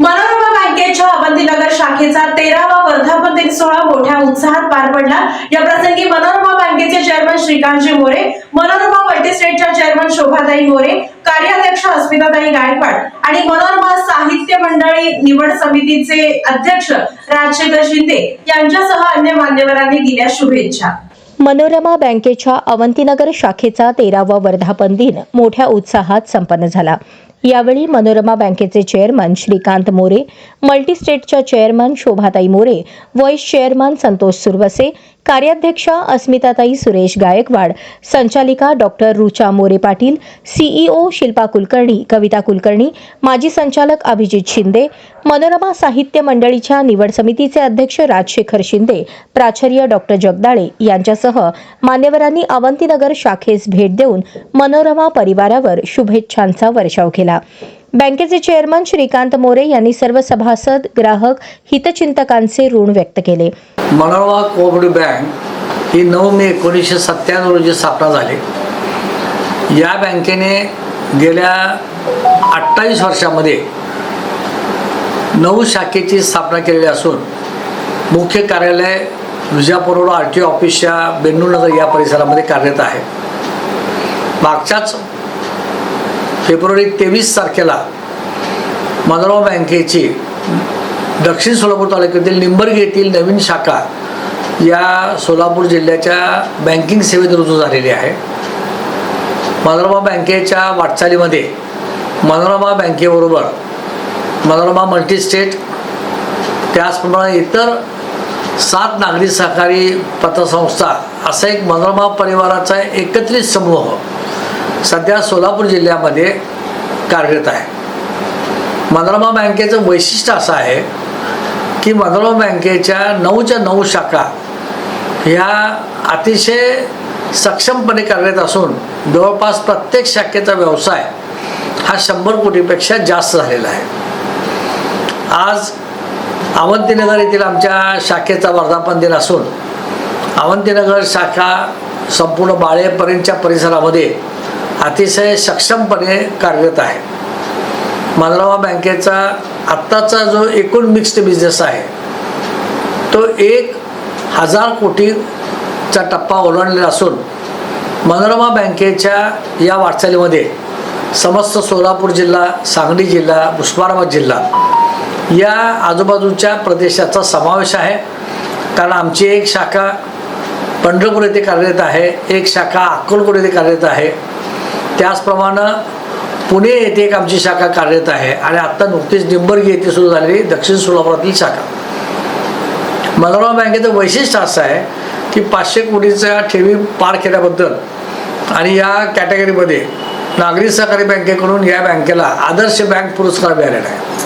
मनोरमा बँकेच्या अवंतीनगर शाखेचा 13वा वर्धापन दिन सोहळा मोठ्या उत्साहात पार पडला। या प्रसंगी मनोरमा बँकेचे चेअरमन श्रीकांतजी मोरे, मनोरमा मल्टीस्टेटच्या चेअरमन शोभाताई मोरे, कार्याध्यक्ष अस्मिताताई गायकवाड आणि मनोरमा साहित्य मंडळी निवड समितीचे अध्यक्ष राजशेखर शिंदे यांच्यासह अन्य मान्यवरांनी दिल्या शुभेच्छा। मनोरमा बँकेच्या अवंतीनगर शाखेचा 13वा वर्धापन दिन मोठ्या उत्साहात संपन्न झाला। यावेळी मनोरमा बँकेचे chairman Shrikant More, मल्टीस्टेटच्या chairman Shobhatai More, vice chairman Santosh Suravase, कार्याध्यक्षा अस्मिताताई Suresh Gaikwad, संचालिका डॉक्टर रुचा मोरे पाटील, सीईओ शिल्पा कुलकर्णी, कविता कुलकर्णी, माजी संचालक अभिजित शिंदे, मनोरमा साहित्य मंडळीच्या निवड समितीचे अध्यक्ष राजशेखर शिंदे, प्राचार्य डॉक्टर जगदाळे यांच्यासह मान्यवरांनी अवंतीनगर शाखेस भेट देऊन मनोरमा परिवारावर शुभेच्छांचा वर्षाव केला। बँकेचे चेअरमन श्रीकांत मोरे यांनी सर्व सभासद, ग्राहक, हितचिंतकांचे ऋण व्यक्त केले। मनोरमा कोऑपरेटिव्ह बँक ही 9 मे 1997 रोजी स्थापना झाली। या बँकेने गेल्या 28 वर्षामध्ये 9 शाखेची स्थापना केलेली असून मुख्य कार्यालय विजापूर रोड RTO ऑफिसच्या बेन्नूरनगर या परिसरामध्ये कार्यरत आहे। मागच्याच फेब्रुवारी 23 तारखेला मनोरमा बँकेची दक्षिण सोलापूर तालुक्यातील निंबर्गी येथील नवीन शाखा या सोलापूर जिल्ह्याच्या बँकिंग सेवेत रुजू झालेली आहे। मनोरमा बँकेच्या वाटचालीमध्ये मनोरमा बँकेबरोबर मनोरमा मल्टीस्टेट, त्याचप्रमाणे इतर 7 नागरी सहकारी पतसंस्था असा एक मनोरमा परिवाराचा एकत्रित समूह सध्या सोलापूर जिल्ह्यामध्ये कार्यरत आहे। मनोरमा बँकेचं वैशिष्ट्य असं आहे की मनोरमा बँकेच्या 9च्या 9 शाखा ह्या अतिशय सक्षमपणे कार्यरत असून जवळपास प्रत्येक शाखेचा व्यवसाय हा 100 कोटीपेक्षा जास्त झालेला आहे। आज अवंतीनगर येथील आमच्या शाखेचा वर्धापन दिन असून अवंतीनगर शाखा संपूर्ण बाळेपर्यंतच्या परिसरामध्ये अतिशय सक्षमपणे कार्यरत आहे। मनोरमा बँकेचा आत्ताचा जो एकूण मिक्स्ड बिझनेस आहे तो 1000 कोटीचा टप्पा ओलांडलेला असून मनोरमा बँकेच्या या वाटचालीमध्ये समस्त सोलापूर जिल्हा, सांगली जिल्हा, उस्मानाबाद जिल्हा या आजूबाजूच्या प्रदेशाचा समावेश आहे। कारण आमची एक शाखा पंढरपूर येथे कार्यरत आहे, एक शाखा अक्कलकोट येथे कार्यरत आहे, त्याचप्रमाणे पुणे येथे एक आमची शाखा कार्यरत आहे आणि आत्ता नुकतीच निंबर्गी येथे सुरू झालेली दक्षिण सोलापुरातील शाखा। मनोरमा बँकेचं वैशिष्ट्य असं आहे की 500 कोटीच्या ठेवी पार केल्याबद्दल आणि या कॅटेगरीमध्ये नागरी सहकारी बँकेकडून या बँकेला आदर्श बँक पुरस्कार मिळालेला आहे।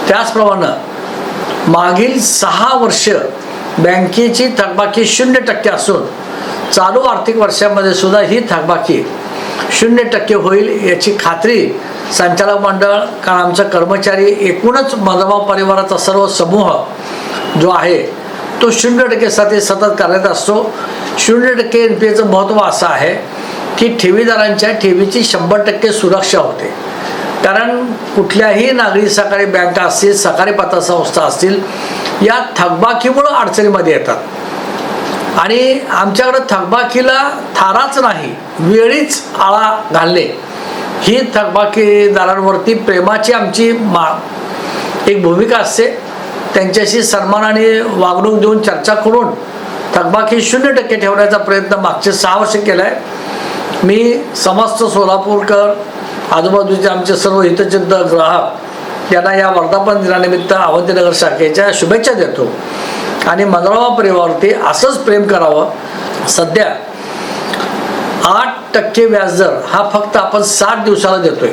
त्याचप्रमाणे मागील 6 वर्ष बँकेची थकबाकी 0% असून चालू आर्थिक वर्षामध्ये सुद्धा ही थकबाकी 0% होईल याची खात्री संचालक मंडळ, कारण आमचा कर्मचारी, एकूणच मनोरमा परिवाराचा सर्व समूह जो आहे तो 0% साठी सतत कार्यरत असतो। 0% NPAचं महत्त्व असं आहे की ठेवीदारांच्या ठेवीची 100% सुरक्षा होते। कारण कुठल्याही नागरी सहकारी बँका असतील, सहकारी पतसंस्था असतील, या थकबाकीमुळे अडचणीमध्ये येतात आणि आमच्याकडे थकबाकीला थाराच नाही, वेळीच आळा घालणे ही थकबाकीदारांवरती प्रेमाची आमची एक भूमिका असते। त्यांच्याशी सन्मानाने वागणूक देऊन चर्चा करून थकबाकी 0% ठेवण्याचा प्रयत्न मागचे 6 वर्ष केला आहे। मी समस्त सोलापूरकर, आजूबाजूचे आमचे सर्व हितचिंतक, ग्राहक यांना या वर्धापन दिनानिमित्त अवंतीनगर शाखेच्या शुभेच्छा देतो आणि मनोरमा परिवारावरती असंच प्रेम करावं। सध्या 8% व्याजदर हा फक्त आपण 60 दिवसाला देतोय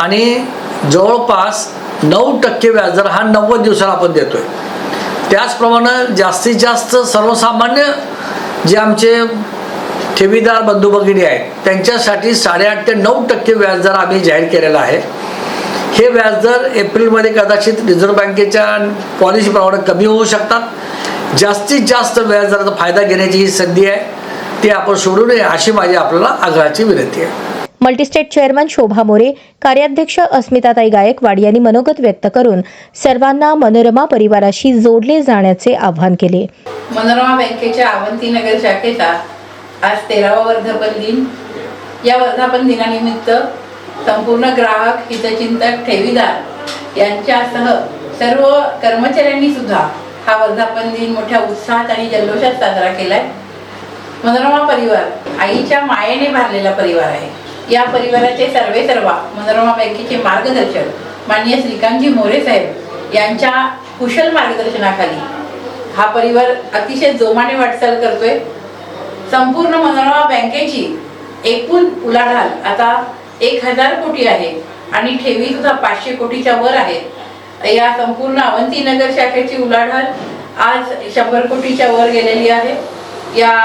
आणि जवळपास 9% व्याजदर हा 90 दिवसाला आपण देतोय। त्याचप्रमाणे जास्तीत जास्त सर्वसामान्य जे आमचे ठेवीदार बंधू भगिनी आहेत त्यांच्यासाठी 8.5 ते 9% व्याजदर आम्ही जाहीर केलेला आहे। हे व्याजदर एप्रिलमध्ये कदाचित रिझर्व्ह बँकेच्या पॉलिसीप्रमाणे कमी होऊ शकतात। जास्तीत जास्त व्याजदराचा फायदा घेण्याची ही संधी आहे, ती आपण सोडू नये अशी माझी आपल्याला आग्रहाची विनंती आहे। मल्टीस्टेट चेअरमन शोभा मोरे, कार्याध्यक्ष अस्मिताताई गायकवाड यांनी मनोगत व्यक्त करून सर्वांना मनोरमा परिवाराशी जोडले जाण्याचे आवाहन केले. मनोरमा बँकेच्या अवंतीनगर शाखेचा आज 13वा वर्धापन दिन. या वर्धापन दिनानिमित्त संपूर्ण ग्राहक, हितचिंतक, ठेवीदार यांच्यासह सर्व कर्मचाऱ्यांनी सुद्धा हा वर्धापन दिन मोठ्या उत्साहात आणि जल्लोषात साजरा केलाय. मनोरमा परिवार आईच्या मायेने भरलेला परिवार आहे. या परिवाराचे सर्वेसर्वा मनोरमा बँकेचे मार्गदर्शक माननीय श्रीकांतजी मोरे साहेब यांच्या कुशल मार्गदर्शनाखाली हा परिवार अतिशय जोमाने वाटचाल करतोय. संपूर्ण मनोरमा बँकेची एकूण उलाढाल आता 1000 कोटी आहे आणि ठेवी सुद्धा 500 कोटीच्या वर आहेत. या संपूर्ण अवंतीनगर शाखेची उलाढाल आज 100 कोटीच्या वर गेलेली आहे. या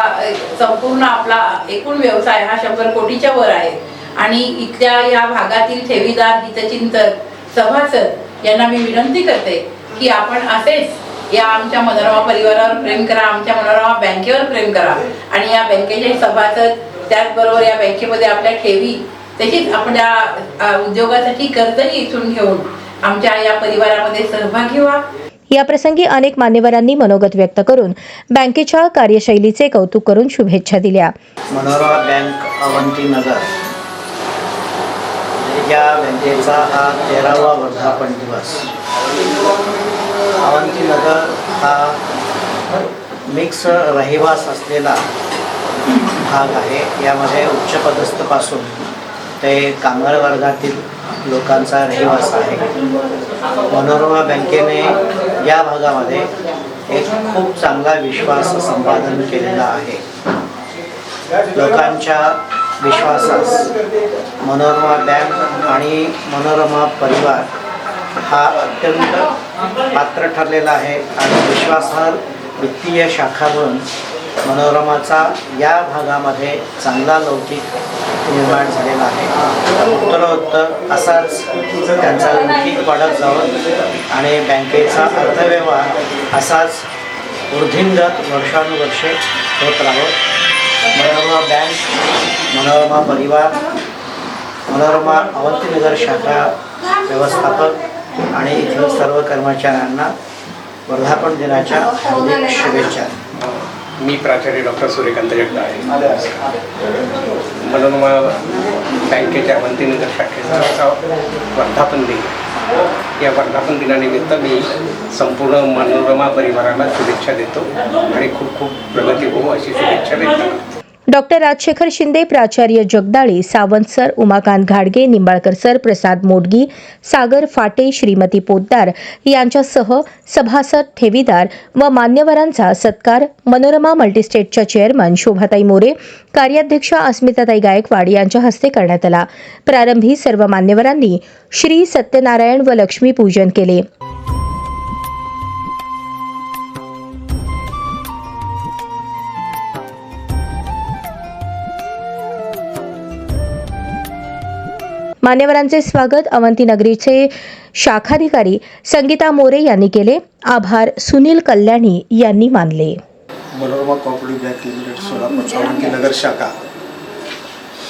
संपूर्ण आपला एकूण व्यवसाय हा 100 कोटीच्या वर आहे आणि इथल्या या भागातील ठेवीदार, हितचिंतक, सभासद यांना मी विनंती करते की आपण असेच या आमच्या मनोरमा परिवारावर प्रेम करा, आमच्या मनोरमा बँकेवर प्रेम करा आणि या बँकेचे सभासद, त्याचबरोबर या बँकेमध्ये आपल्या ठेवी, तशीच आपल्या उद्योगासाठी कर्जही इथून घेऊन आमच्या या परिवारामध्ये सहभागी व्हा. या प्रसंगी अनेक मान्यवरांनी मनोगत व्यक्त करून बँकेच्या कार्यशैलीचे कौतुक करून शुभेच्छा दिल्या. मनोरमा बँक अवंतीनगर या बँकेचा हा 13वा वर्धापन दिवस. अवंतीनगर हा मिक्स रहिवास असलेला भाग आहे. यामध्ये उच्चपदस्थपासून ते कामगार वर्गातील लोकांचा रहिवास आहे. मनोरमा बँकेने या भागामध्ये एक खूप चांगला विश्वास संपादन केलेला आहे. लोकांच्या विश्वासास मनोरमा बँक आणि मनोरमा परिवार हा अत्यंत पात्र ठरलेला आहे आणि विश्वासार्ह वित्तीय शाखा म्हणून मनोरमाचा या भागामध्ये चांगला लौकिक निर्माण झालेला आहे. उत्तरोत्तर असाच त्यांचा लौकिक वाढत जावं आणि बँकेचा अर्थव्यवहार असाच वृद्धिंगत वर्षानुवर्षे होत राहावं. मनोरमा बँक, मनोरमा परिवार, मनोरमा अवंतीनगर शाखा व्यवस्थापक आणि इथल्या सर्व कर्मचाऱ्यांना वर्धापन दिनाच्या हार्दिक शुभेच्छा. मी प्राचार्य डॉक्टर सूर्यकांत जगदाळे. मनोरमा बँकेच्या अवंतीनगर शाखेचा वर्धापन दिन. या वर्धापन दिनानिमित्त मी संपूर्ण मनोरमा परिवाराला शुभेच्छा देतो आणि खूप खूप प्रगती हो अशी शुभेच्छा व्यक्त करतो. डॉक्टर राजशेखर शिंदे, प्राचार्य जगदाळे, सावंत सर, उमाकांत घाडगे, निंबाळकर सर, प्रसाद मोडगी, सागर फाटे, श्रीमती पोद्दार यांच्यासह सभासद, ठेवीदार व मान्यवरांचा सत्कार मनोरमा मल्टीस्टेटच्या चेअरमन शोभाताई मोरे, कार्याध्यक्ष अस्मिताताई गायकवाड यांच्या हस्ते करण्यात आला. प्रारंभी सर्व मान्यवरांनी श्री सत्यनारायण व लक्ष्मी पूजन केले. मान्यवरांचे स्वागत अवंतीनगरीचे शाखाधिकारी संगीता मोरे यांनी केले. आभार सुनील कल्याणी यांनी मानले. Manorama cooperative bank limited Solapur Avantinagar शाखा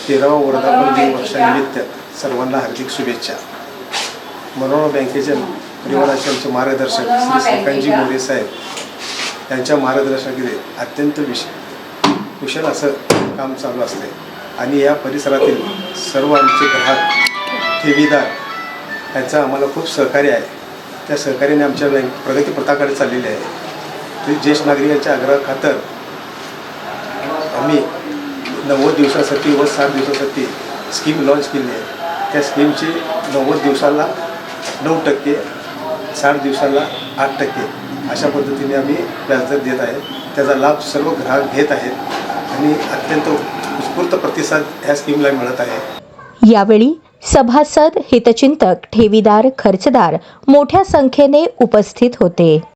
13वा वर्धापन दिन वर्षानिमित्त सर्वांना हार्दिक शुभेच्छा. मनोरमा बँकेच्या परिवाराचे आमचे मार्गदर्शक श्री श्रीकांतजी मोरे साहेब यांच्या मार्गदर्शनाखाली अत्यंत कुशल असं काम चालू असते आणि या परिसरातील सर्व आमचे ग्राहक, ठेवीदार यांचं आम्हाला खूप सहकार्य आहे. त्या सहकार्याने आमच्या बँक प्रगती पथाकडे चाललेली आहे. तरी ज्येष्ठ नागरिकांच्या आग्रहाखातर आम्ही 90 दिवसासाठी व 60 दिवसासाठी स्कीम लॉन्च केली आहे. त्या स्कीमची 90 दिवसाला 9%, 60 दिवसाला 8% अशा पद्धतीने आम्ही व्याजदर देत आहे. त्याचा लाभ सर्व ग्राहक घेत आहेत आणि अत्यंत उत्स्फूर्त प्रतिसाद ह्या स्कीमला मिळत आहे. यावेळी सभासद, हितचिंतक, ठेवीदार, खर्चदार मोठ्या संख्येने उपस्थित होते.